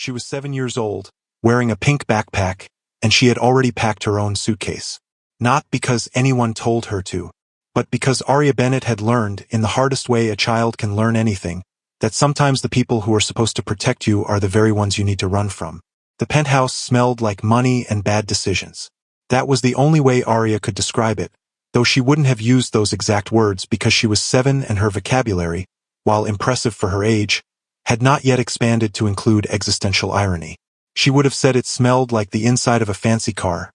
She was 7 years old, wearing a pink backpack, and she had already packed her own suitcase. Not because anyone told her to, but because Arya Bennett had learned, in the hardest way a child can learn anything, that sometimes the people who are supposed to protect you are the very ones you need to run from. The penthouse smelled like money and bad decisions. That was the only way Arya could describe it, though she wouldn't have used those exact words because she was 7 and her vocabulary, while impressive for her age, had not yet expanded to include existential irony. She would have said it smelled like the inside of a fancy car,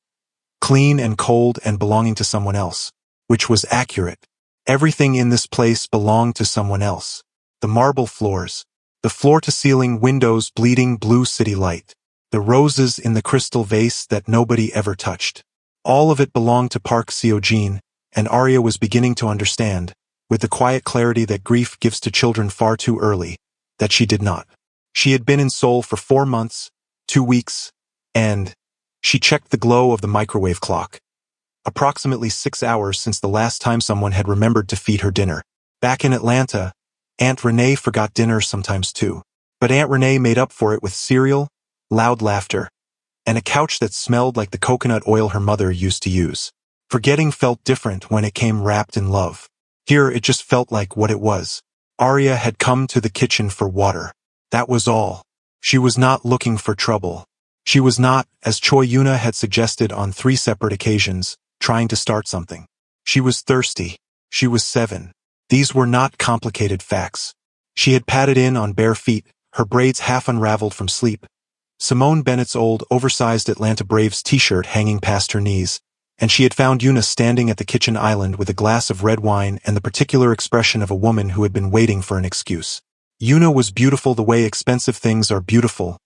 clean and cold and belonging to someone else, which was accurate. Everything in this place belonged to someone else. The marble floors, the floor-to-ceiling windows bleeding blue city light, the roses in the crystal vase that nobody ever touched. All of it belonged to Park Seo-jin, and Arya was beginning to understand, with the quiet clarity that grief gives to children far too early, that she did not. She had been in Seoul for 4 months, 2 weeks, and she checked the glow of the microwave clock. Approximately 6 hours since the last time someone had remembered to feed her dinner. Back in Atlanta, Aunt Renee forgot dinner sometimes too. But Aunt Renee made up for it with cereal, loud laughter, and a couch that smelled like the coconut oil her mother used to use. Forgetting felt different when it came wrapped in love. Here it just felt like what it was. Arya had come to the kitchen for water. That was all. She was not looking for trouble. She was not, as Choi Yuna had suggested on 3 separate occasions, trying to start something. She was thirsty. She was 7. These were not complicated facts. She had padded in on bare feet, her braids half unraveled from sleep. Simone Bennett's old, oversized Atlanta Braves t-shirt hanging past her knees, and she had found Yuna standing at the kitchen island with a glass of red wine and the particular expression of a woman who had been waiting for an excuse. Yuna was beautiful the way expensive things are beautiful,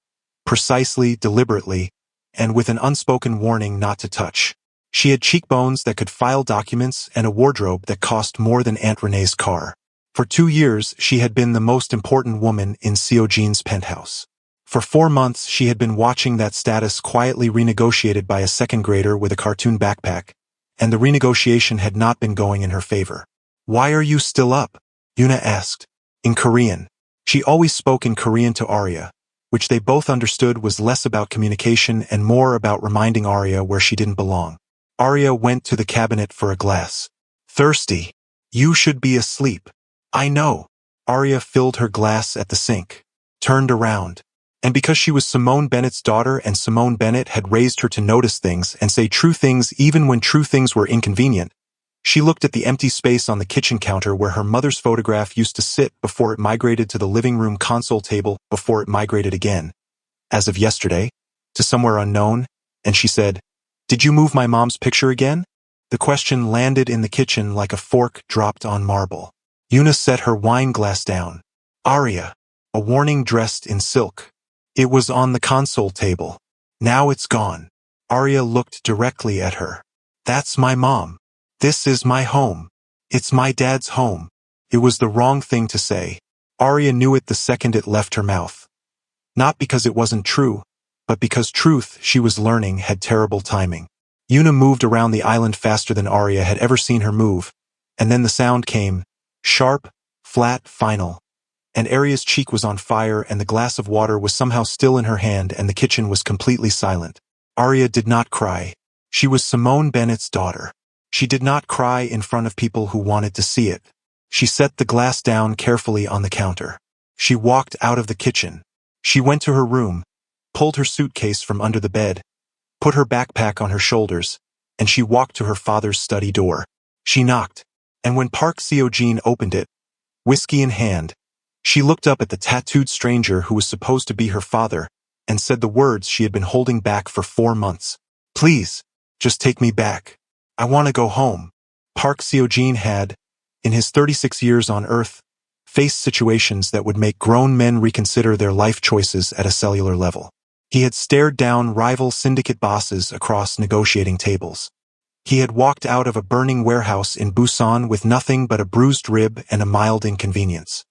precisely, deliberately, and with an unspoken warning not to touch. She had cheekbones that could file documents and a wardrobe that cost more than Aunt Renee's car. For 2 years, she had been the most important woman in Seo-jin's penthouse. For 4 months, she had been watching that status quietly renegotiated by a second grader with a cartoon backpack, and the renegotiation had not been going in her favor. "Why are you still up?" Yuna asked. In Korean. She always spoke in Korean to Arya, which they both understood was less about communication and more about reminding Arya where she didn't belong. Arya went to the cabinet for a glass. "Thirsty. You should be asleep." "I know." Arya filled her glass at the sink, turned around. And because she was Simone Bennett's daughter and Simone Bennett had raised her to notice things and say true things even when true things were inconvenient, she looked at the empty space on the kitchen counter where her mother's photograph used to sit before it migrated to the living room console table before it migrated again, as of yesterday, to somewhere unknown, and she said, "Did you move my mom's picture again?" The question landed in the kitchen like a fork dropped on marble. Yuna set her wine glass down. "Arya." A warning dressed in silk. "It was on the console table. Now it's gone." Arya looked directly at her. "That's my mom. This is my home. It's my dad's home." It was the wrong thing to say. Arya knew it the second it left her mouth. Not because it wasn't true, but because truth, she was learning, had terrible timing. Yuna moved around the island faster than Arya had ever seen her move, and then the sound came, sharp, flat, final. And Arya's cheek was on fire and the glass of water was somehow still in her hand and the kitchen was completely silent. Arya did not cry. She was Simone Bennett's daughter. She did not cry in front of people who wanted to see it. She set the glass down carefully on the counter. She walked out of the kitchen. She went to her room, pulled her suitcase from under the bed, put her backpack on her shoulders, and she walked to her father's study door. She knocked, and when Park Seo-jin opened it, whiskey in hand, she looked up at the tattooed stranger who was supposed to be her father, and said the words she had been holding back for 4 months. "Please, just take me back. I want to go home." Park Seo-jin had, in his 36 years on Earth, faced situations that would make grown men reconsider their life choices at a cellular level. He had stared down rival syndicate bosses across negotiating tables. He had walked out of a burning warehouse in Busan with nothing but a bruised rib and a mild inconvenience.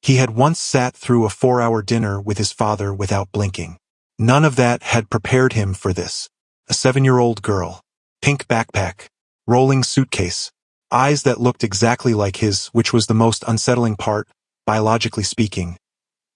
He had once sat through a 4-hour dinner with his father without blinking. None of that had prepared him for this. A 7-year-old girl. Pink backpack. Rolling suitcase. Eyes that looked exactly like his, which was the most unsettling part, biologically speaking.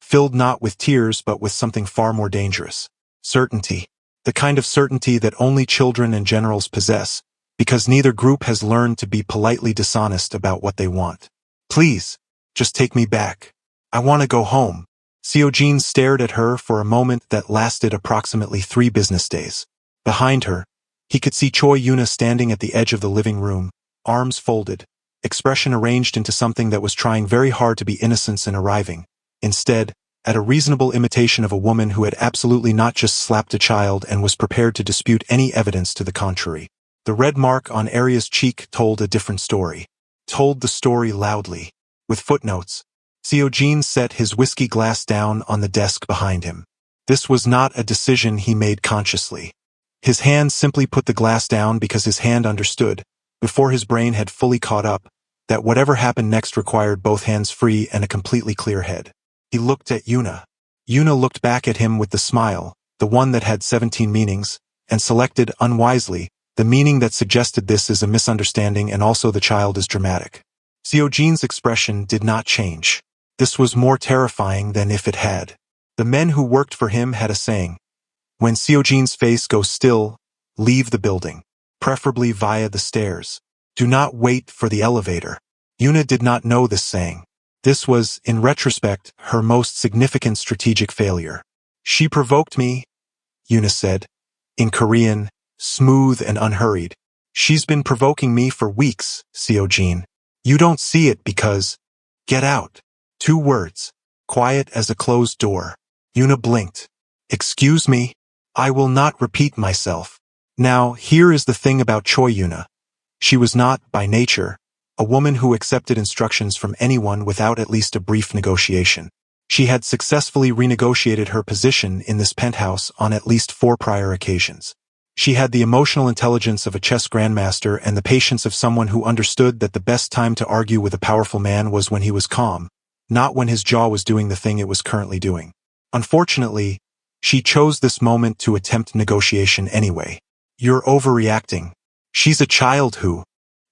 filled not with tears but with something far more dangerous. Certainty. The kind of certainty that only children and generals possess, because neither group has learned to be politely dishonest about what they want. Please, just take me back. I want to go home. Seojin stared at her for a moment that lasted approximately 3 business days. Behind her, he could see Choi Yuna standing at the edge of the living room, arms folded, expression arranged into something that was trying very hard to be innocent and arriving, instead, at a reasonable imitation of a woman who had absolutely not just slapped a child and was prepared to dispute any evidence to the contrary. The red mark on Arya's cheek told a different story. Told the story loudly. With footnotes, Seojin set his whiskey glass down on the desk behind him. This was not a decision he made consciously. His hand simply put the glass down because his hand understood, before his brain had fully caught up, that whatever happened next required both hands free and a completely clear head. He looked at Yuna. Yuna looked back at him with the smile, the one that had 17 meanings, and selected, unwisely, the meaning that suggested this is a misunderstanding and also the child is dramatic. Seojin's expression did not change. This was more terrifying than if it had. The men who worked for him had a saying. When Seojin's face goes still, leave the building, preferably via the stairs. Do not wait for the elevator. Yuna did not know this saying. This was, in retrospect, her most significant strategic failure. She provoked me, Yuna said, in Korean, smooth and unhurried. She's been provoking me for weeks, Seojin. You don't see it because... Get out. 2 words. Quiet as a closed door. Yuna blinked. Excuse me? I will not repeat myself. Now, here is the thing about Choi Yuna. She was not, by nature, a woman who accepted instructions from anyone without at least a brief negotiation. She had successfully renegotiated her position in this penthouse on at least 4 prior occasions. She had the emotional intelligence of a chess grandmaster and the patience of someone who understood that the best time to argue with a powerful man was when he was calm, not when his jaw was doing the thing it was currently doing. Unfortunately, she chose this moment to attempt negotiation anyway. You're overreacting. She's a child who,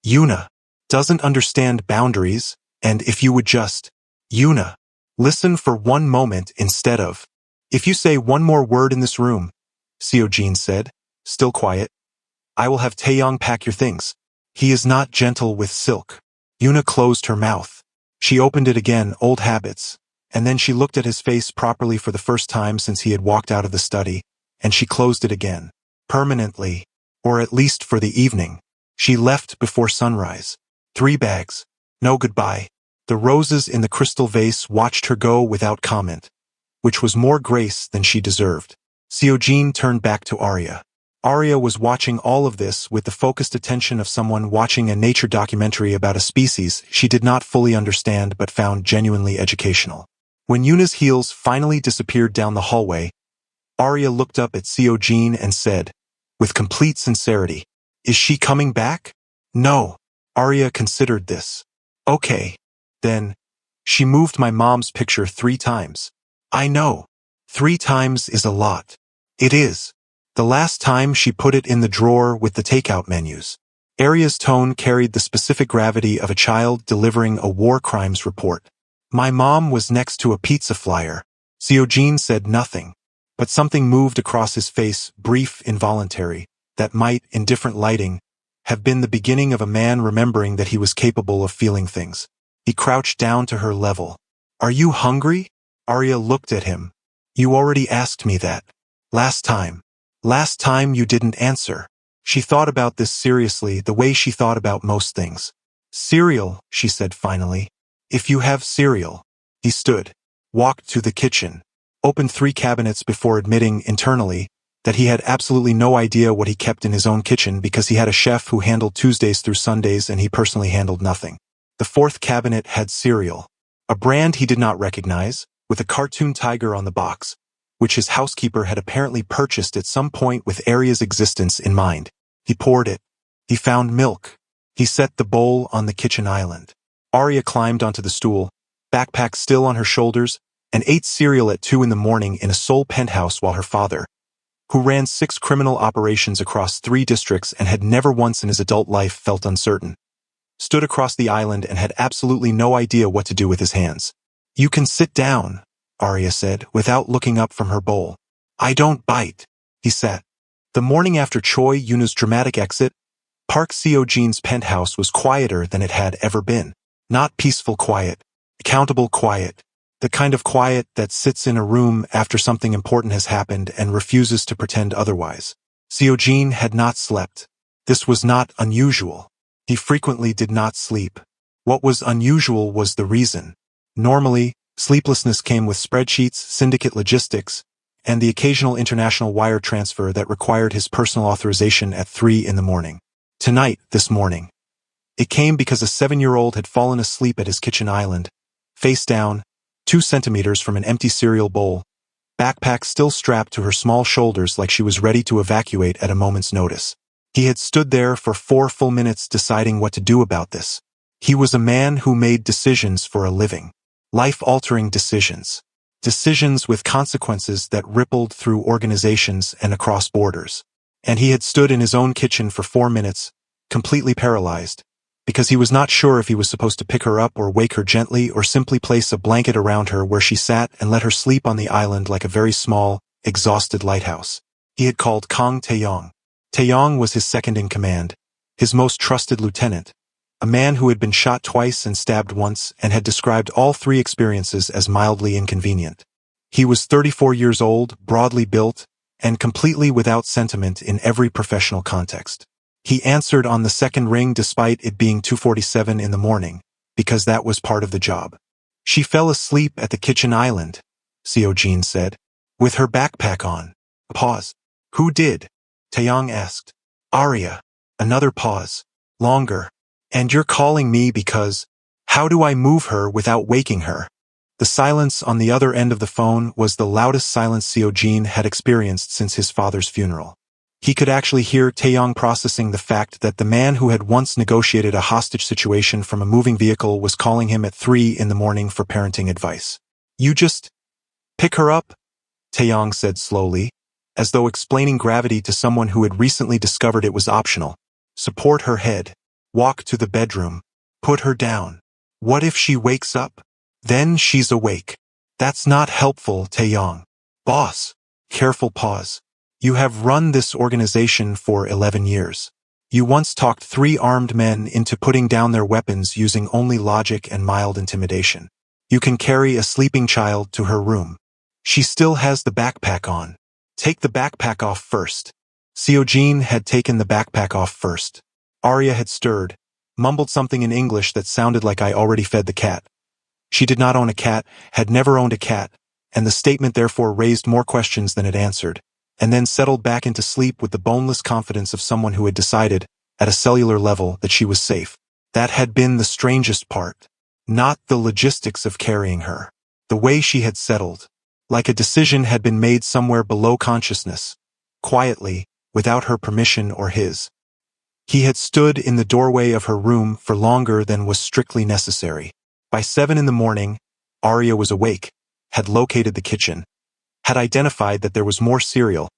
Yuna, doesn't understand boundaries, and if you would just, Yuna, listen for one moment instead of, if you say one more word in this room, Seojin said, still quiet, I will have Taeyong pack your things. He is not gentle with silk. Yuna closed her mouth. She opened it again, old habits, and then she looked at his face properly for the first time since he had walked out of the study, and she closed it again. Permanently, or at least for the evening. She left before sunrise. 3 bags. No goodbye. The roses in the crystal vase watched her go without comment, which was more grace than she deserved. Seojin turned back to Arya. Arya was watching all of this with the focused attention of someone watching a nature documentary about a species she did not fully understand but found genuinely educational. When Yuna's heels finally disappeared down the hallway, Arya looked up at Seojin and said, with complete sincerity, is she coming back? No. Arya considered this. Okay. Then, she moved my mom's picture 3 times. I know. 3 times is a lot. It is. The last time she put it in the drawer with the takeout menus. Arya's tone carried the specific gravity of a child delivering a war crimes report. My mom was next to a pizza flyer. Seojin said nothing, but something moved across his face, brief, involuntary, that might, in different lighting, have been the beginning of a man remembering that he was capable of feeling things. He crouched down to her level. Are you hungry? Arya looked at him. You already asked me that. Last time. Last time you didn't answer. She thought about this seriously, the way she thought about most things. Cereal, she said finally. If you have cereal. He stood, walked to the kitchen, opened 3 cabinets before admitting internally that he had absolutely no idea what he kept in his own kitchen because he had a chef who handled Tuesdays through Sundays and he personally handled nothing. The 4th cabinet had cereal, a brand he did not recognize, with a cartoon tiger on the box, which his housekeeper had apparently purchased at some point with Arya's existence in mind. He poured it. He found milk. He set the bowl on the kitchen island. Arya climbed onto the stool, backpack still on her shoulders, and ate cereal at 2 in the morning in a Seoul penthouse while her father, who ran 6 criminal operations across 3 districts and had never once in his adult life felt uncertain, stood across the island and had absolutely no idea what to do with his hands. You can sit down, Arya said, without looking up from her bowl. I don't bite. He sat. The morning after Choi Yuna's dramatic exit, Park Seo-jin's penthouse was quieter than it had ever been. Not peaceful quiet, accountable quiet. The kind of quiet that sits in a room after something important has happened and refuses to pretend otherwise. Seo-jin had not slept. This was not unusual. He frequently did not sleep. What was unusual was the reason. Normally, sleeplessness came with spreadsheets, syndicate logistics, and the occasional international wire transfer that required his personal authorization at 3 in the morning. Tonight, this morning. It came because a 7-year-old had fallen asleep at his kitchen island, face down, 2 centimeters from an empty cereal bowl, backpack still strapped to her small shoulders like she was ready to evacuate at a moment's notice. He had stood there for 4 full minutes deciding what to do about this. He was a man who made decisions for a living. Life-altering decisions. Decisions with consequences that rippled through organizations and across borders. And he had stood in his own kitchen for 4 minutes, completely paralyzed, because he was not sure if he was supposed to pick her up or wake her gently or simply place a blanket around her where she sat and let her sleep on the island like a very small, exhausted lighthouse. He had called Kang Taeyong. Taeyong was his second in command, his most trusted lieutenant, a man who had been shot twice and stabbed once and had described all 3 experiences as mildly inconvenient. He was 34 years old, broadly built, and completely without sentiment in every professional context. He answered on the second ring despite it being 2:47 in the morning, because that was part of the job. She fell asleep at the kitchen island, Seo-jin said, with her backpack on. A pause. Who did? Taeyong asked. Arya. Another pause. Longer. And you're calling me because, how do I move her without waking her? The silence on the other end of the phone was the loudest silence Seo-jin had experienced since his father's funeral. He could actually hear Taeyong processing the fact that the man who had once negotiated a hostage situation from a moving vehicle was calling him at 3 in the morning for parenting advice. You just pick her up? Taeyong said slowly, as though explaining gravity to someone who had recently discovered it was optional. Support her head. Walk to the bedroom. Put her down. What if she wakes up? Then she's awake. That's not helpful, Taeyong. Boss. Careful pause. You have run this organization for 11 years. You once talked 3 armed men into putting down their weapons using only logic and mild intimidation. You can carry a sleeping child to her room. She still has the backpack on. Take the backpack off first. Seo-jin had taken the backpack off first. Arya had stirred, mumbled something in English that sounded like I already fed the cat. She did not own a cat, had never owned a cat, and the statement therefore raised more questions than it answered, and then settled back into sleep with the boneless confidence of someone who had decided, at a cellular level, that she was safe. That had been the strangest part. Not the logistics of carrying her. The way she had settled. Like a decision had been made somewhere below consciousness. Quietly, without her permission or his. He had stood in the doorway of her room for longer than was strictly necessary. By 7 in the morning, Arya was awake, had located the kitchen, had identified that there was more cereal,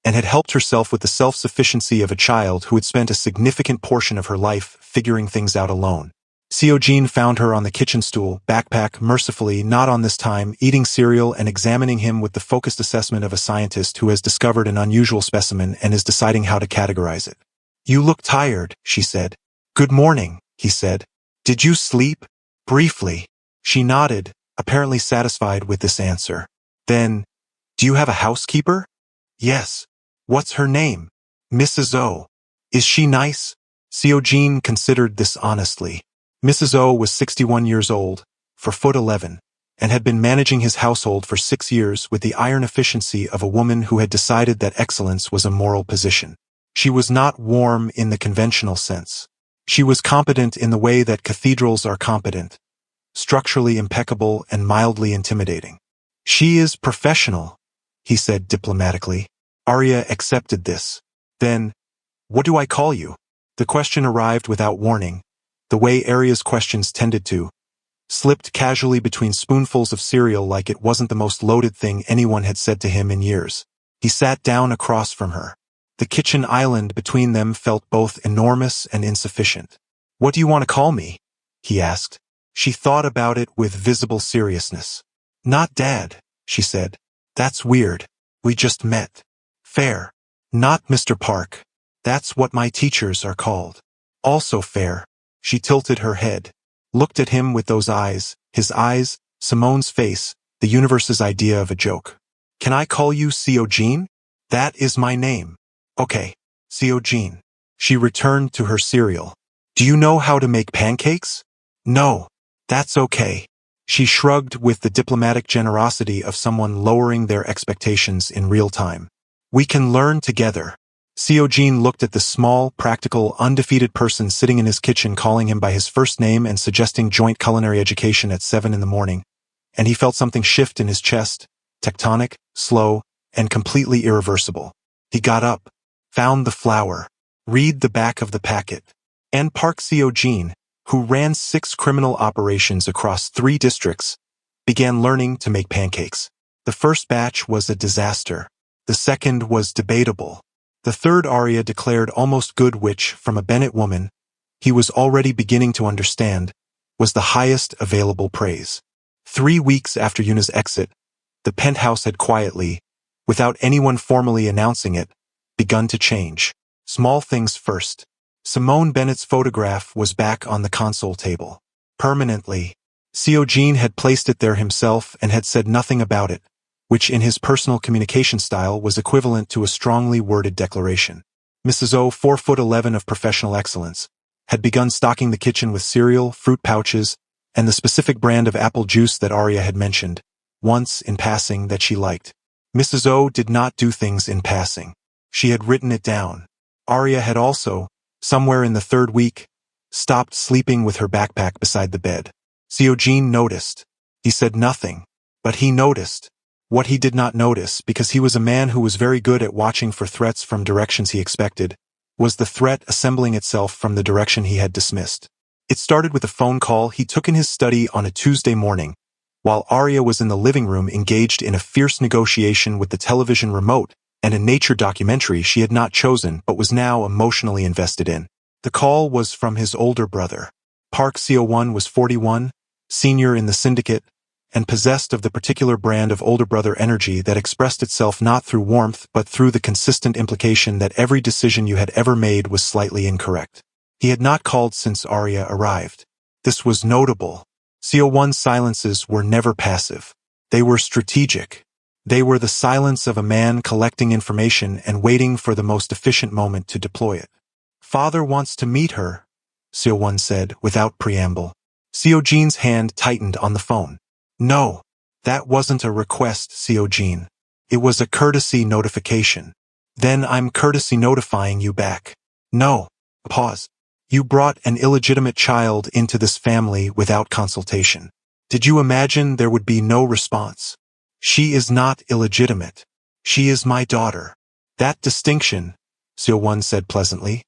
and had helped herself with the self-sufficiency of a child who had spent a significant portion of her life figuring things out alone. Seo-jin found her on the kitchen stool, backpack mercifully not on this time, eating cereal and examining him with the focused assessment of a scientist who has discovered an unusual specimen and is deciding how to categorize it. You look tired, she said. Good morning, he said. Did you sleep? Briefly. She nodded, apparently satisfied with this answer. Then, do you have a housekeeper? Yes. What's her name? Mrs. O. Is she nice? Seo-jin considered this honestly. Mrs. O was 61 years old, 4'11", and had been managing his household for 6 years with the iron efficiency of a woman who had decided that excellence was a moral position. She was not warm in the conventional sense. She was competent in the way that cathedrals are competent, structurally impeccable and mildly intimidating. She is professional, he said diplomatically. Arya accepted this. Then, what do I call you? The question arrived without warning, the way Arya's questions tended to, slipped casually between spoonfuls of cereal like it wasn't the most loaded thing anyone had said to him in years. He sat down across from her. The kitchen island between them felt both enormous and insufficient. What do you want to call me? He asked. She thought about it with visible seriousness. Not Dad. she said. That's weird. We just met. Fair. Not Mr. Park. That's what my teachers are called. Also fair. She tilted her head. Looked at him with those eyes, his eyes, Simone's face, the universe's idea of a joke. Can I call you Jean? That is my name. Okay. Jean. She returned to her cereal. Do you know how to make pancakes? No. That's okay. She shrugged with the diplomatic generosity of someone lowering their expectations in real time. We can learn together. Jean looked at the small, practical, undefeated person sitting in his kitchen calling him by his first name and suggesting joint culinary education at 7 in the morning, and he felt something shift in his chest, tectonic, slow, and completely irreversible. He got up, found the flour, read the back of the packet. And Park Jean, who ran 6 criminal operations across 3 districts, began learning to make pancakes. The first batch was a disaster. The second was debatable. The third Arya declared almost good, which, from a Bennett woman, he was already beginning to understand, was the highest available praise. 3 weeks after Yuna's exit, the penthouse had quietly, without anyone formally announcing it, begun to change. Small things first. Simone Bennett's photograph was back on the console table. Permanently. Jean had placed it there himself and had said nothing about it, which in his personal communication style was equivalent to a strongly worded declaration. Mrs. O, 4'11" of professional excellence, had begun stocking the kitchen with cereal, fruit pouches, and the specific brand of apple juice that Arya had mentioned, once in passing, that she liked. Mrs. O did not do things in passing. She had written it down. Arya had also, somewhere in the 3rd week, stopped sleeping with her backpack beside the bed. Jean noticed. He said nothing, but he noticed. What he did not notice, because he was a man who was very good at watching for threats from directions he expected, was the threat assembling itself from the direction he had dismissed. It started with a phone call he took in his study on a Tuesday morning, while Arya was in the living room engaged in a fierce negotiation with the television remote and a nature documentary she had not chosen but was now emotionally invested in. The call was from his older brother. Park Co-1 was 41, senior in the syndicate, and possessed of the particular brand of older brother energy that expressed itself not through warmth but through the consistent implication that every decision you had ever made was slightly incorrect. He had not called since Arya arrived. This was notable. CO1's silences were never passive. They were strategic. They were the silence of a man collecting information and waiting for the most efficient moment to deploy it. Father wants to meet her, CO1 said without preamble. Jean's hand tightened on the phone. No, that wasn't a request, Jean. It was a courtesy notification. Then I'm courtesy notifying you back. No. Pause. You brought an illegitimate child into this family without consultation. Did you imagine there would be no response? She is not illegitimate. She is my daughter. That distinction, Jean said pleasantly,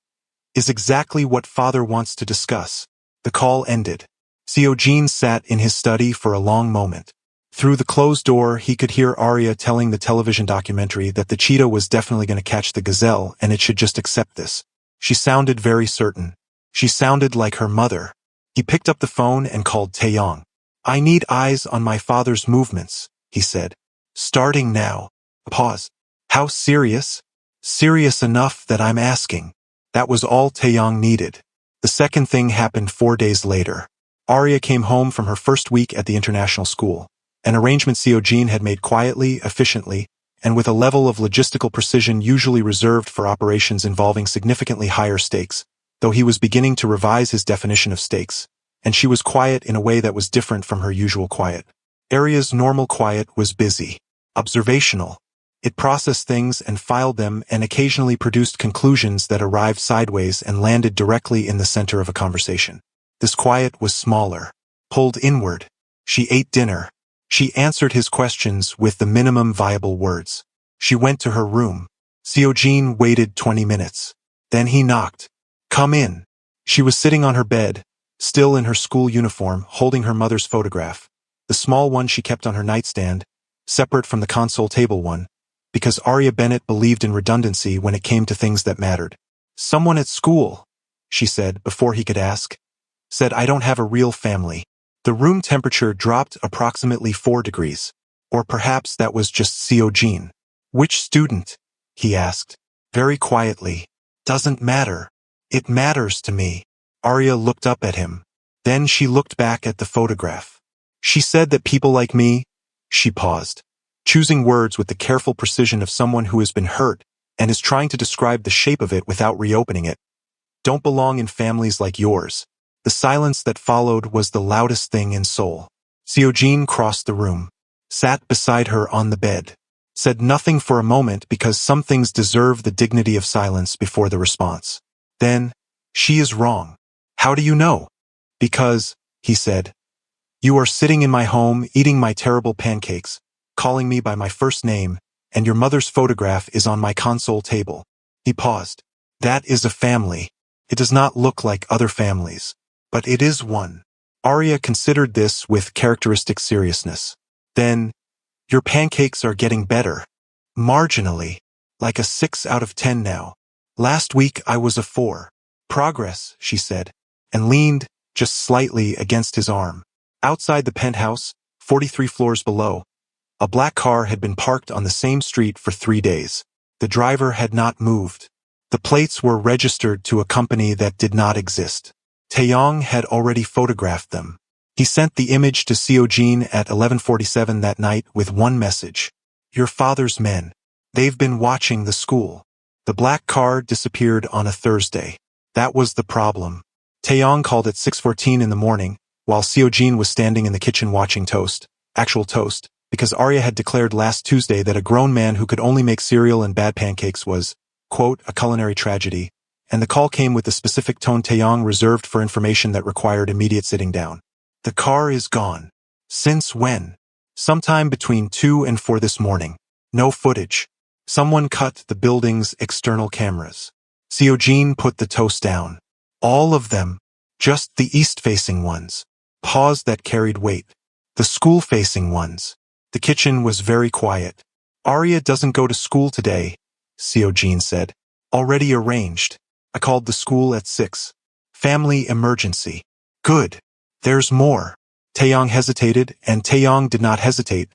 is exactly what Father wants to discuss. The call ended. Jean sat in his study for a long moment. Through the closed door, he could hear Arya telling the television documentary that the cheetah was definitely going to catch the gazelle and it should just accept this. She sounded very certain. She sounded like her mother. He picked up the phone and called Taeyong. I need eyes on my father's movements, he said. Starting now. Pause. How serious? Serious enough that I'm asking. That was all Taeyong needed. The second thing happened 4 days later. Arya came home from her first week at the international school, an arrangement Jean had made quietly, efficiently, and with a level of logistical precision usually reserved for operations involving significantly higher stakes, though he was beginning to revise his definition of stakes, and she was quiet in a way that was different from her usual quiet. Arya's normal quiet was busy, observational. It processed things and filed them and occasionally produced conclusions that arrived sideways and landed directly in the center of a conversation. This quiet was smaller, pulled inward. She ate dinner. She answered his questions with the minimum viable words. She went to her room. Jean waited 20 minutes. Then he knocked. Come in. She was sitting on her bed, still in her school uniform, holding her mother's photograph, the small one she kept on her nightstand, separate from the console table one, because Arya Bennett believed in redundancy when it came to things that mattered. Someone at school, she said before he could ask, said I don't have a real family. The room temperature dropped approximately 4 degrees. Or perhaps that was just Seo-jin. Which student? He asked, very quietly. Doesn't matter. It matters to me. Arya looked up at him. Then she looked back at the photograph. She said that people like me, she paused, choosing words with the careful precision of someone who has been hurt and is trying to describe the shape of it without reopening it, don't belong in families like yours. The silence that followed was the loudest thing in Seoul. Seo-jin crossed the room, sat beside her on the bed, said nothing for a moment because some things deserve the dignity of silence before the response. Then, she is wrong. How do you know? Because, he said, you are sitting in my home eating my terrible pancakes, calling me by my first name, and your mother's photograph is on my console table. He paused. That is a family. It does not look like other families, but it is one. Arya considered this with characteristic seriousness. Then, your pancakes are getting better. Marginally. Like a 6 out of 10 now. Last week I was a 4. Progress, she said, and leaned, just slightly, against his arm. Outside the penthouse, 43 floors below, a black car had been parked on the same street for 3 days. The driver had not moved. The plates were registered to a company that did not exist. Taeyong had already photographed them. He sent the image to Seo-jin at 11:47 that night with one message. Your father's men. They've been watching the school. The black car disappeared on a Thursday. That was the problem. Taeyong called at 6:14 in the morning, while Seo-jin was standing in the kitchen watching toast, actual toast, because Arya had declared last Tuesday that a grown man who could only make cereal and bad pancakes was, quote, a culinary tragedy, and the call came with the specific tone Taeyong reserved for information that required immediate sitting down. The car is gone. Since when? Sometime between 2 and 4 this morning. No footage. Someone cut the building's external cameras. Seo-jin put the toast down. All of them. Just the east-facing ones. Pause that carried weight. The school-facing ones. The kitchen was very quiet. Arya doesn't go to school today, Seo-jin said. Already arranged. I called the school at 6. Family emergency. Good. There's more. Taeyong hesitated, and Taeyong did not hesitate.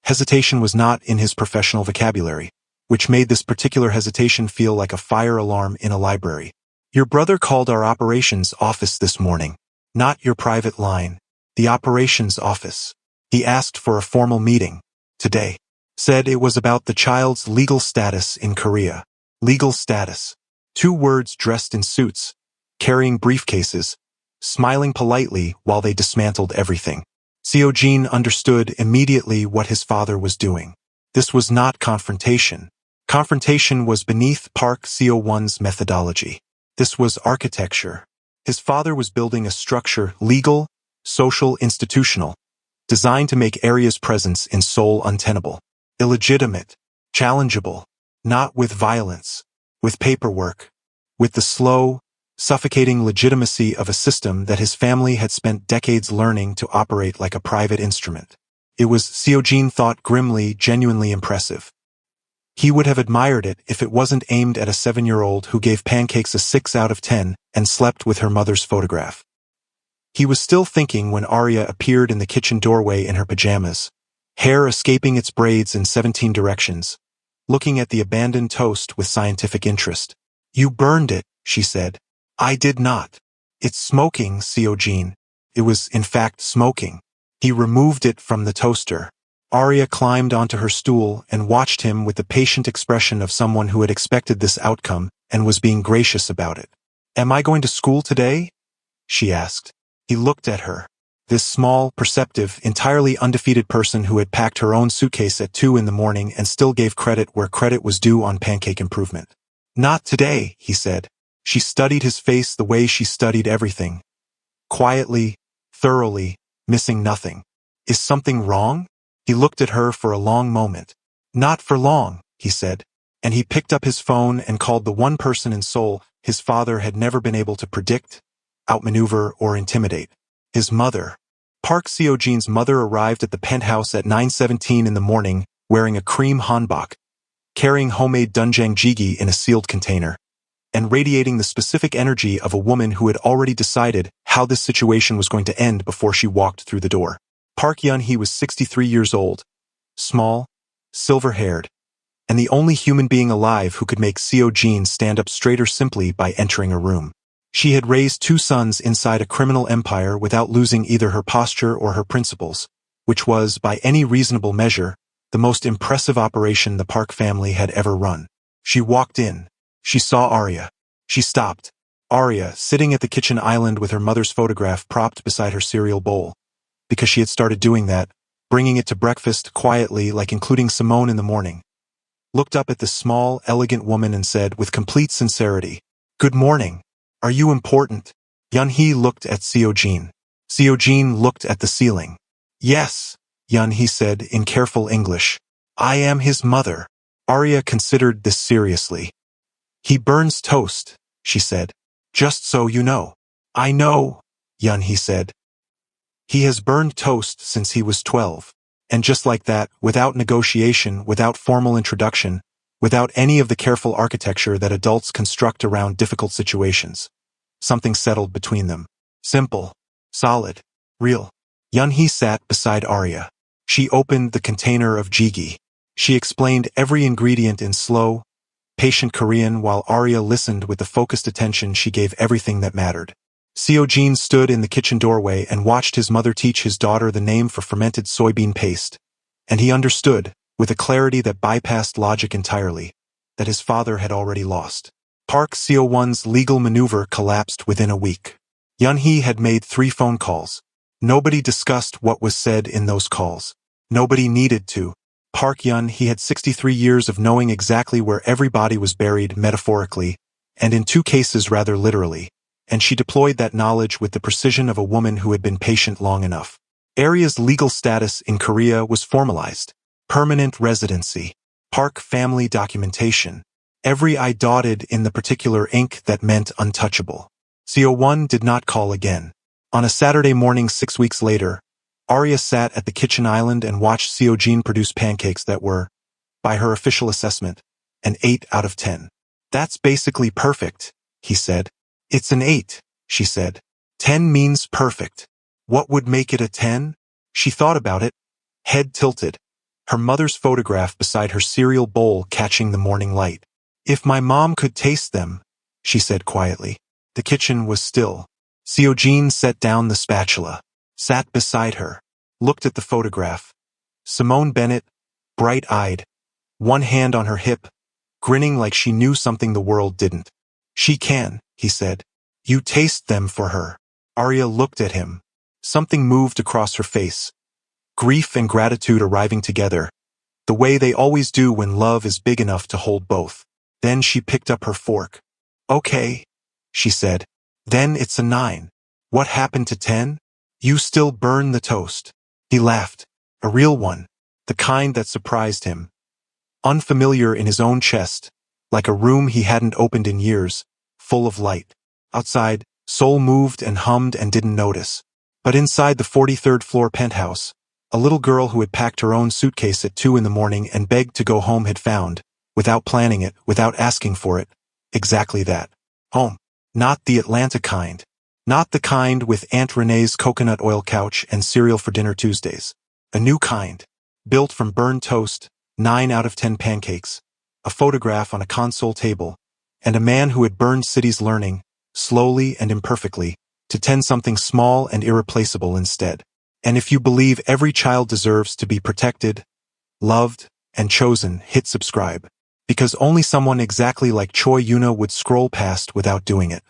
Hesitation was not in his professional vocabulary, which made this particular hesitation feel like a fire alarm in a library. Your brother called our operations office this morning. Not your private line. The operations office. He asked for a formal meeting. Today. Said it was about the child's legal status in Korea. Legal status. 2 words dressed in suits, carrying briefcases, smiling politely while they dismantled everything. Seo-jin understood immediately what his father was doing. This was not confrontation. Confrontation was beneath Park Seo-won's methodology. This was architecture. His father was building a structure, legal, social, institutional, designed to make Arya's presence in Seoul untenable, illegitimate, challengeable, not with violence, with paperwork, with the slow, suffocating legitimacy of a system that his family had spent decades learning to operate like a private instrument. It was, Seo-jin thought grimly, genuinely impressive. He would have admired it if it wasn't aimed at a 7-year-old who gave pancakes a 6 out of 10 and slept with her mother's photograph. He was still thinking when Arya appeared in the kitchen doorway in her pajamas, hair escaping its braids in 17 directions, looking at the abandoned toast with scientific interest. You burned it, she said. I did not. It's smoking, Seo-jin. It was, in fact, smoking. He removed it from the toaster. Arya climbed onto her stool and watched him with the patient expression of someone who had expected this outcome and was being gracious about it. Am I going to school today? She asked. He looked at her. This small, perceptive, entirely undefeated person who had packed her own suitcase at 2 in the morning and still gave credit where credit was due on pancake improvement. Not today, he said. She studied his face the way she studied everything. Quietly, thoroughly, missing nothing. Is something wrong? He looked at her for a long moment. Not for long, he said, and he picked up his phone and called the one person in Seoul his father had never been able to predict, outmaneuver, or intimidate. His mother. Park Seo-jin's mother arrived at the penthouse at 9:17 in the morning, wearing a cream hanbok, carrying homemade doenjang jjigae in a sealed container, and radiating the specific energy of a woman who had already decided how this situation was going to end before she walked through the door. Park Yun-hee was 63 years old, small, silver-haired, and the only human being alive who could make Seo Jin stand up straighter simply by entering a room. She had raised 2 sons inside a criminal empire without losing either her posture or her principles, which was, by any reasonable measure, the most impressive operation the Park family had ever run. She walked in. She saw Arya. She stopped. Arya, sitting at the kitchen island with her mother's photograph propped beside her cereal bowl, because she had started doing that, bringing it to breakfast quietly like including Simone in the morning, looked up at the small, elegant woman and said with complete sincerity, "Good morning. Are you important?" Yun-hee looked at Seo Jin. Seo Jin looked at the ceiling. "Yes," Yun-hee said in careful English. "I am his mother." Arya considered this seriously. "He burns toast," she said. "Just so you know." "I know," Yun-hee said. "He has burned toast since he was 12. And just like that, without negotiation, without formal introduction, without any of the careful architecture that adults construct around difficult situations, something settled between them. Simple, solid, real. Yun-hee sat beside Arya. She opened the container of jjigae. She explained every ingredient in slow, patient Korean while Arya listened with the focused attention she gave everything that mattered. Seo Jin stood in the kitchen doorway and watched his mother teach his daughter the name for fermented soybean paste, and he understood, with a clarity that bypassed logic entirely, that his father had already lost. Park Seo-won's legal maneuver collapsed within a week. Yun-hee had made 3 phone calls. Nobody discussed what was said in those calls. Nobody needed to. Park Yun-hee had 63 years of knowing exactly where every body was buried metaphorically, and in 2 cases rather literally, and she deployed that knowledge with the precision of a woman who had been patient long enough. Arya's legal status in Korea was formalized. Permanent residency. Park family documentation. Every I dotted in the particular ink that meant untouchable. Seo-won did not call again. On a Saturday morning 6 weeks later, Arya sat at the kitchen island and watched Seo Jin produce pancakes that were, by her official assessment, an 8 out of 10. "That's basically perfect," he said. "It's an 8, she said. 10 means perfect. What would make it a 10? She thought about it, head tilted, her mother's photograph beside her cereal bowl catching the morning light. "If my mom could taste them," she said quietly. The kitchen was still. Seo Jin set down the spatula, sat beside her, looked at the photograph. Simone Bennett, bright-eyed, one hand on her hip, grinning like she knew something the world didn't. "She can," he said. "You taste them for her." Arya looked at him. Something moved across her face. Grief and gratitude arriving together, the way they always do when love is big enough to hold both. Then she picked up her fork. "Okay," she said. "Then it's a 9. What happened to 10? You still burn the toast." He laughed. A real one. The kind that surprised him. Unfamiliar in his own chest, like a room he hadn't opened in years, full of light. Outside, Seoul moved and hummed and didn't notice. But inside the 43rd floor penthouse, a little girl who had packed her own suitcase at 2 in the morning and begged to go home had found, without planning it, without asking for it, exactly that. Home. Not the Atlanta kind. Not the kind with Aunt Renee's coconut oil couch and cereal for dinner Tuesdays. A new kind. Built from burned toast, 9 out of 10 pancakes, a photograph on a console table, and a man who had burned cities learning, slowly and imperfectly, to tend something small and irreplaceable instead. And if you believe every child deserves to be protected, loved, and chosen, hit subscribe. Because only someone exactly like Choi Yuna would scroll past without doing it.